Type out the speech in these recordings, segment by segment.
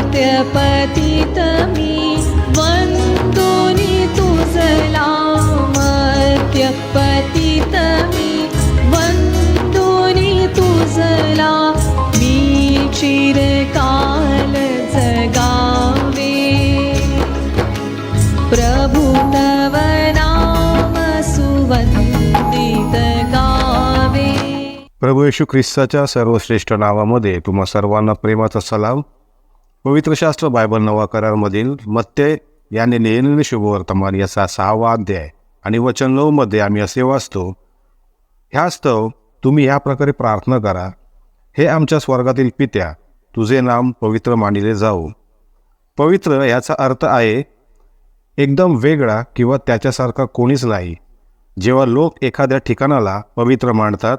पतित मी वंदोनी तुझला मर्त्य पतित मी वंदोनी तुझला मी चिरकाल जगावे प्रभु तव नाम सुवंदित गावे. प्रभू येशू ख्रिस्ताच्या सर्वश्रेष्ठ नावामध्ये तुम्हा सर्वांना प्रेमाचा सलाम. पवित्र शास्त्र बायबल नवा करारमधील मत्ते याने लिहिलेले शुभवर्तमान याचा 6वा अध्याय आणि वचन 9 मध्ये आम्ही असे वाचतो, ह्यास्तव तुम्ही ह्या प्रकारे प्रार्थना करा, हे आमच्या स्वर्गातील पित्या, तुझे नाम पवित्र मानिले जाऊ. पवित्र याचा अर्थ आहे एकदम वेगळा किंवा त्याच्यासारखा कोणीच नाही. जेव्हा लोक एखाद्या ठिकाणाला पवित्र मानतात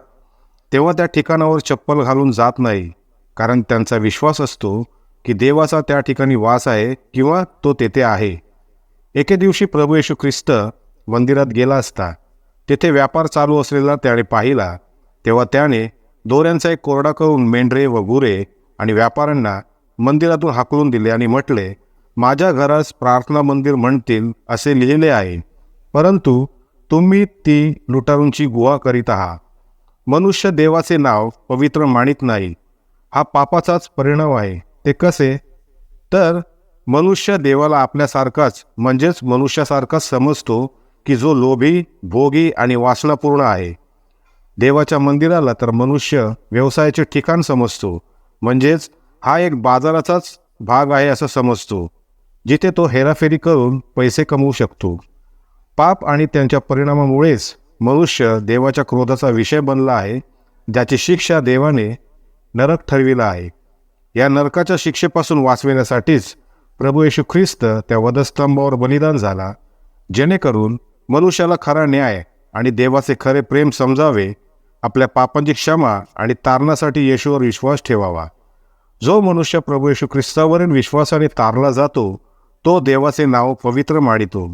तेव्हा त्या ठिकाणावर चप्पल घालून जात नाही, कारण त्यांचा विश्वास असतो की देवाचा त्या ठिकाणी वास आहे किंवा तो तेथे आहे. एके दिवशी प्रभू येशू ख्रिस्त मंदिरात गेला असता तेथे व्यापार चालू असलेला त्याने पाहिला. तेव्हा त्याने दोऱ्यांचा एक कोरडा करून मेंढरे व गुरे आणि व्यापाऱ्यांना मंदिरातून हाकलून दिले आणि म्हटले, माझ्या घरास प्रार्थना मंदिर म्हणतील असे लिहिले आहे, परंतु तुम्ही ती लुटारूंची गुहा करीत आहात. मनुष्य देवाचे नाव पवित्र मानित नाही, हा पापाचाच परिणाम आहे. ते कसे? तर मनुष्य देवाला आपल्यासारखाच म्हणजेच मनुष्यासारखाच समजतो की जो लोभी, भोगी आणि वासनापूर्ण आहे. देवाच्या मंदिराला तर मनुष्य व्यवसायाचे ठिकाण समजतो, म्हणजेच हा एक बाजाराचाच भाग आहे असं समजतो, जिथे तो हेराफेरी करून पैसे कमवू शकतो. पाप आणि त्यांच्या परिणामामुळेच मनुष्य देवाच्या क्रोधाचा विषय बनला आहे, ज्याची शिक्षा देवाने नरक ठरविला आहे. या नरकाच्या शिक्षेपासून वाचविण्यासाठीच प्रभू येशू ख्रिस्त त्या वधस्तंभावर बलिदान झाला, जेणेकरून मनुष्याला खरा न्याय आणि देवाचे खरे प्रेम समजावे, आपल्या पापांची क्षमा आणि तारणासाठी येशूवर विश्वास ठेवावा. जो मनुष्य प्रभू येशू ख्रिस्तावरील विश्वासाने तारला जातो तो देवाचे नाव पवित्र मानितो.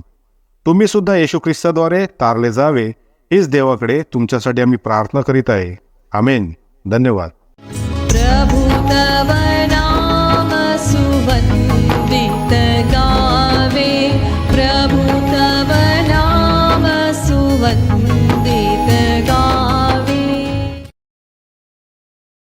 तुम्ही सुद्धा येशू ख्रिस्ताद्वारे तारले जावे हीच देवाकडे तुमच्यासाठी आम्ही प्रार्थना करीत आहे. आमेन. धन्यवाद. प्रभु तव नाम सुवंदित